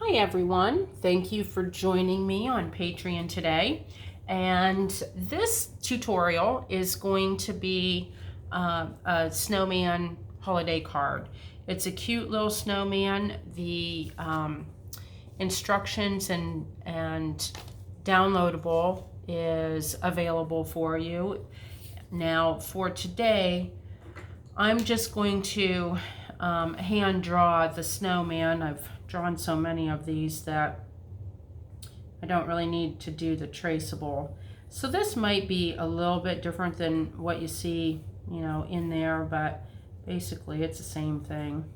Hi everyone, thank you for joining me on Patreon today. And this tutorial is going to be a snowman holiday card. It's a cute little snowman. The instructions and downloadable is available for you. Now for today, I'm just going to hand draw the snowman. I've drawn so many of these that I don't really need to do the traceable. So this might be a little bit different than what you see, in there, but basically it's the same thing.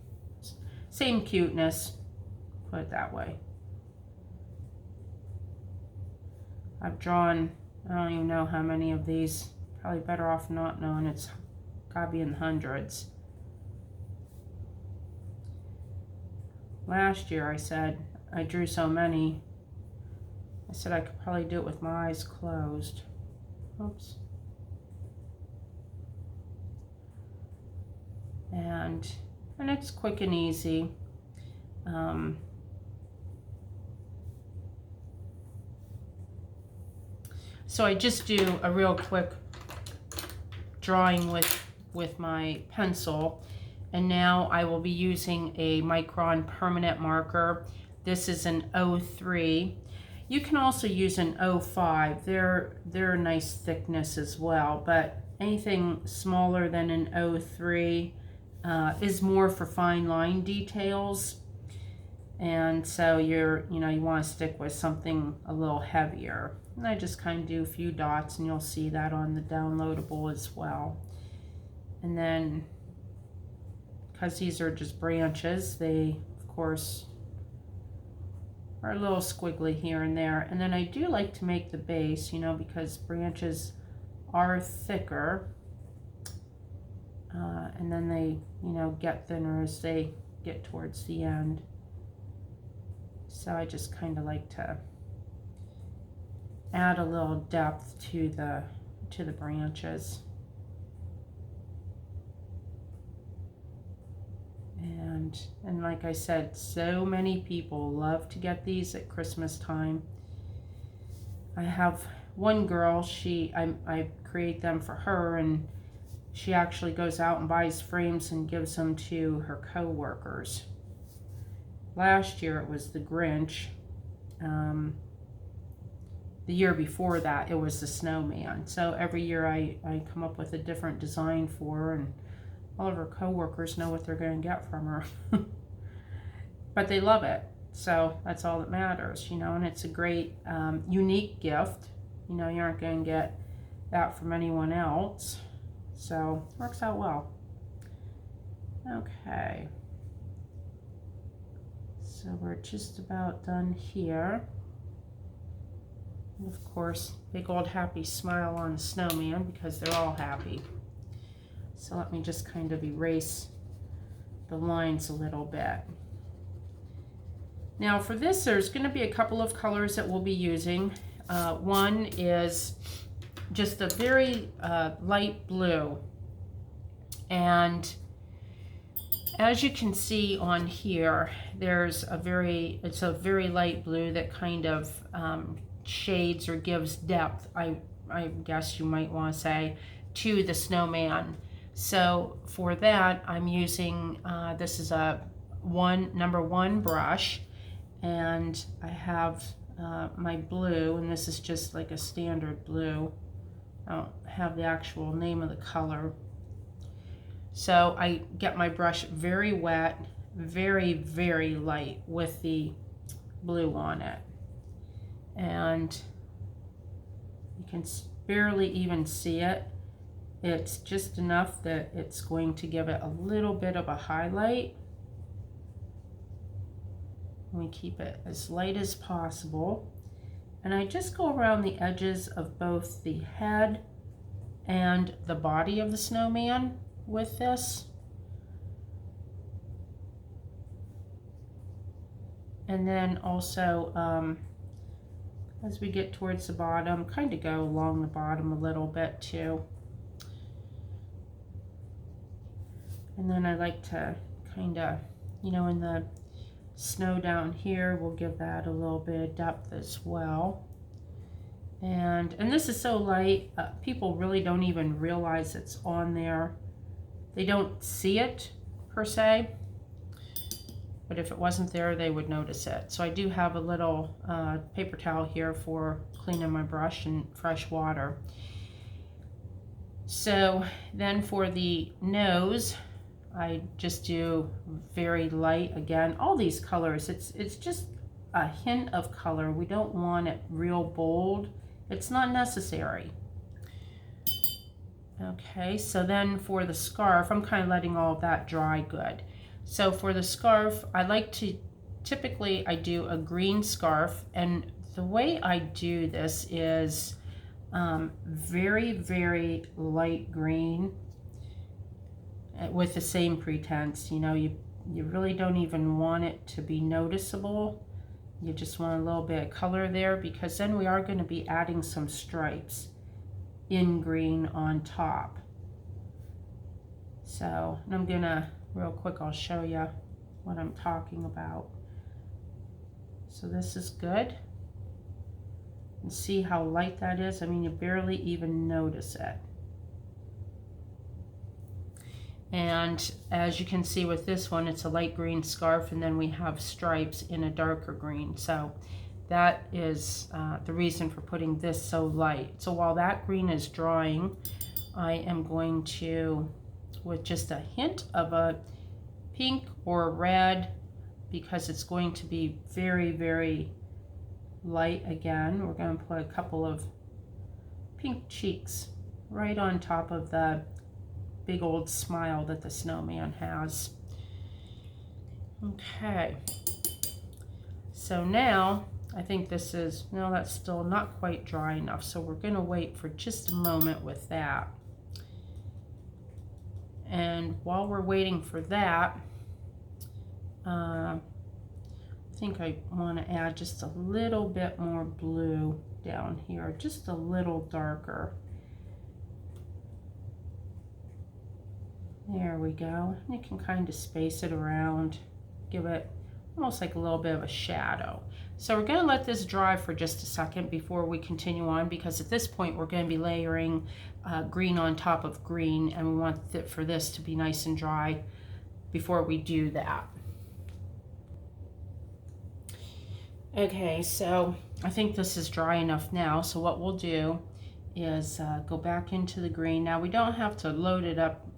Same cuteness, put it that way. I've drawn, I don't even know how many of these. Probably better off not knowing. It's gotta be in the hundreds. Last year I said I drew so many. I said I could probably do it with my eyes closed. Oops. And it's quick and easy. So I just do a real quick drawing with my pencil. And now I will be using a Micron permanent marker. This is an 03. You can also use an 05. They're a nice thickness as well, but anything smaller than an 03 is more for fine line details. And so you want to stick with something a little heavier. And I just kind of do a few dots, and you'll see that on the downloadable as well. And then, because these are just branches, they of course are a little squiggly here and there. And then I do like to make the base, because branches are thicker, and then they get thinner as they get towards the end. So I just kind of like to add a little depth to the branches. And like I said, so many people love to get these at Christmas time. I have one girl, I create them for her, and she actually goes out and buys frames and gives them to her co-workers. Last year it was the Grinch. The year before that it was the Snowman. So every year I come up with a different design for her, and all of her co-workers know what they're going to get from her. But they love it, so that's all that matters, and it's a great unique gift. You aren't going to get that from anyone else, so it works out well. Okay, so we're just about done here. And of course, big old happy smile on the snowman, because they're all happy. So let me just kind of erase the lines a little bit. Now for this, there's going to be a couple of colors that we'll be using. One is just a very light blue. And as you can see on here, it's a very light blue that kind of shades or gives depth, I guess you might want to say, to the snowman. So for that, I'm using, this is a number 1 brush, and I have my blue, and this is just like a standard blue. I don't have the actual name of the color. So I get my brush very wet, very, very light with the blue on it. And you can barely even see it. It's just enough that it's going to give it a little bit of a highlight. We keep it as light as possible. And I just go around the edges of both the head and the body of the snowman with this. And then also, as we get towards the bottom, kind of go along the bottom a little bit too. And then I like to kind of, in the snow down here will give that a little bit of depth as well. And this is so light, people really don't even realize it's on there. They don't see it per se, but if it wasn't there, they would notice it. So I do have a little paper towel here for cleaning my brush and fresh water. So then for the nose, I just do very light again. All these colors, it's just a hint of color. We don't want it real bold. It's not necessary. Okay, so then for the scarf, I'm kind of letting all of that dry good. So for the scarf, I like to, typically I do a green scarf, and the way I do this is very, very light green with the same pretense. You know, you really don't even want it to be noticeable. You just want a little bit of color there, because then we are going to be adding some stripes in green on top. So, and I'm gonna, real quick, I'll show you what I'm talking about. So this is good. And see how light that is? I mean, you barely even notice it. And as you can see with this one, it's a light green scarf, and then we have stripes in a darker green. So that is the reason for putting this so light. So while that green is drying, I am going to, with just a hint of a pink or red, because it's going to be very, very light again, we're going to put a couple of pink cheeks right on top of the big old smile that the snowman has. Okay, so now I think this is, no, that's still not quite dry enough, so we're going to wait for just a moment with that. And while we're waiting for that, I think I want to add just a little bit more blue down here, just a little darker. There we go. You can kind of space it around, give it almost like a little bit of a shadow. So we're going to let this dry for just a second before we continue on, because at this point we're going to be layering green on top of green, and we want for this to be nice and dry before we do that. Okay, so I think this is dry enough now. So what we'll do is go back into the green. Now we don't have to load it up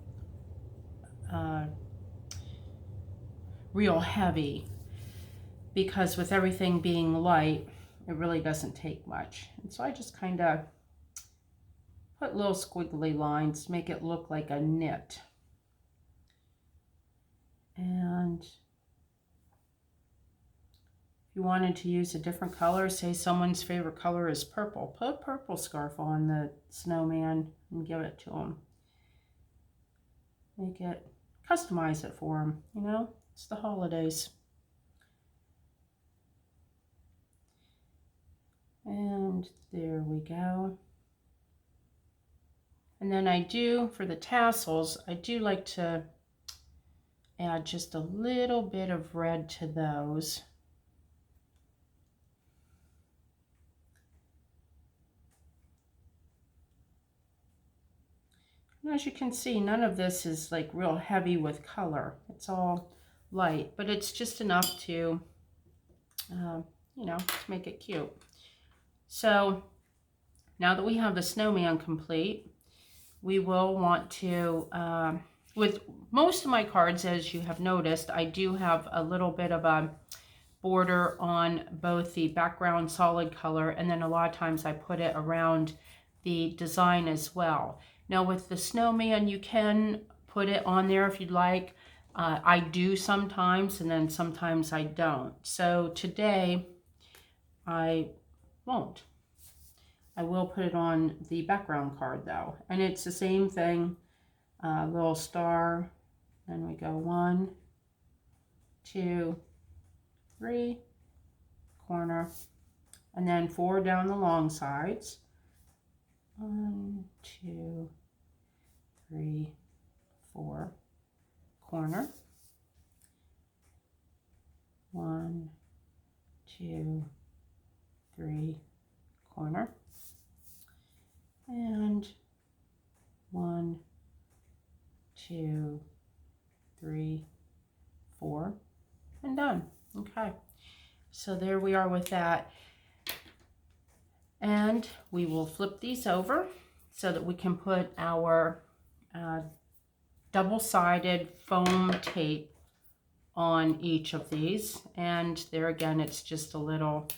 real heavy, because with everything being light, it really doesn't take much. And so I just kind of put little squiggly lines to make it look like a knit. And if you wanted to use a different color, say someone's favorite color is purple, put a purple scarf on the snowman and give it to them. Make it, customize it for them, you know? It's the holidays. And there we go. And then I do, for the tassels, I do like to add just a little bit of red to those. And as you can see, none of this is like real heavy with color. It's all light, but it's just enough to, you know, to make it cute. So now that we have the snowman complete, we will want to, with most of my cards, as you have noticed, I do have a little bit of a border on both the background solid color, and then a lot of times I put it around the design as well. Now with the snowman, you can put it on there if you'd like. I do sometimes, and then sometimes I don't. So today I won't. I will put it on the background card though. And it's the same thing, little star, then we go 1, 2, 3, corner, and then 4 down the long sides. 1, 2, 3, 4, corner. 1, 2, 3, corner, and 1, 2, 3, 4, and done. Okay, so there we are with that. And we will flip these over so that we can put our double-sided foam tape on each of these. And there again, it's just a little,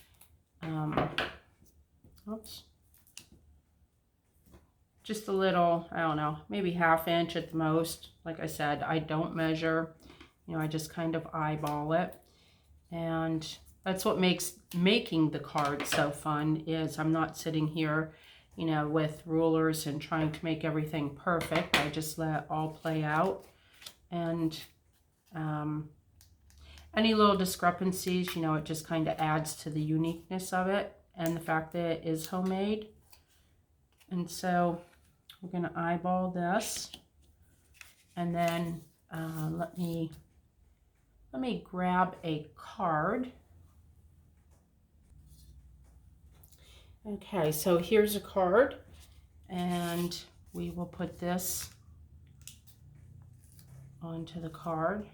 just a little, I don't know, maybe ½ inch at the most. Like I said, I don't measure, you know, I just kind of eyeball it. And that's what makes making the card so fun, is I'm not sitting here, you know, with rulers and trying to make everything perfect. I just let it all play out. And any little discrepancies, you know, it just kind of adds to the uniqueness of it and the fact that it is homemade. And so we're going to eyeball this, and then let me grab a card. Okay, so here's a card, and we will put this onto the card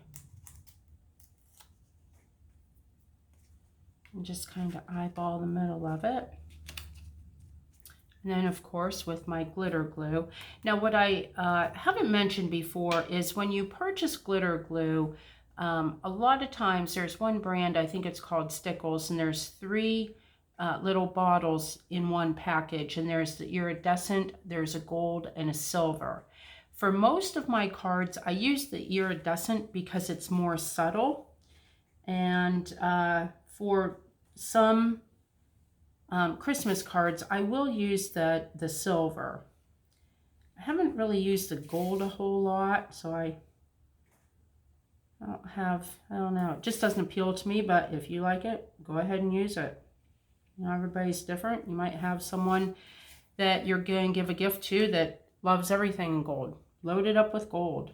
and just kind of eyeball the middle of it. And then, of course, with my glitter glue. Now, what I haven't mentioned before is when you purchase glitter glue, a lot of times there's one brand, I think it's called Stickles, and there's 3 little bottles in one package. And there's the iridescent, there's a gold, and a silver. For most of my cards, I use the iridescent because it's more subtle. And for some Christmas cards, I will use the silver. I haven't really used the gold a whole lot, so I don't know, it just doesn't appeal to me. But if you like it, go ahead and use it. You know, everybody's different. You might have someone that you're going to give a gift to that loves everything in gold. Load it up with gold.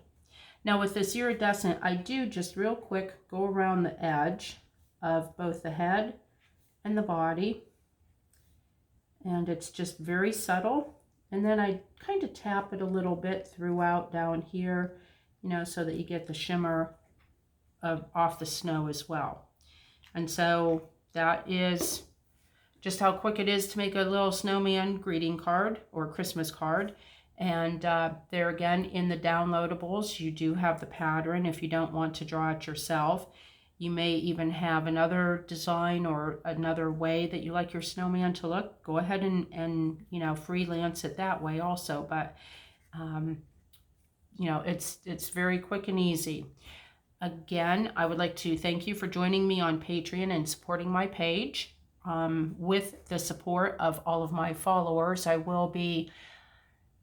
Now with this iridescent, I do just real quick go around the edge of both the head and the body. And it's just very subtle. And then I kind of tap it a little bit throughout down here, you know, so that you get the shimmer off the snow as well. And so that is just how quick it is to make a little snowman greeting card or Christmas card. And there again, in the downloadables, you do have the pattern if you don't want to draw it yourself. You may even have another design or another way that you like your snowman to look. Go ahead and you know, freelance it that way also. But you know, it's very quick and easy. Again, I would like to thank you for joining me on Patreon and supporting my page. With the support of all of my followers, I will be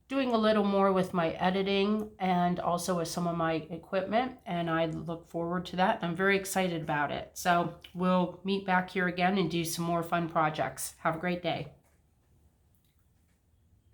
doing a little more with my editing and also with some of my equipment, and I look forward to that. I'm very excited about it. So we'll meet back here again and do some more fun projects. Have a great day.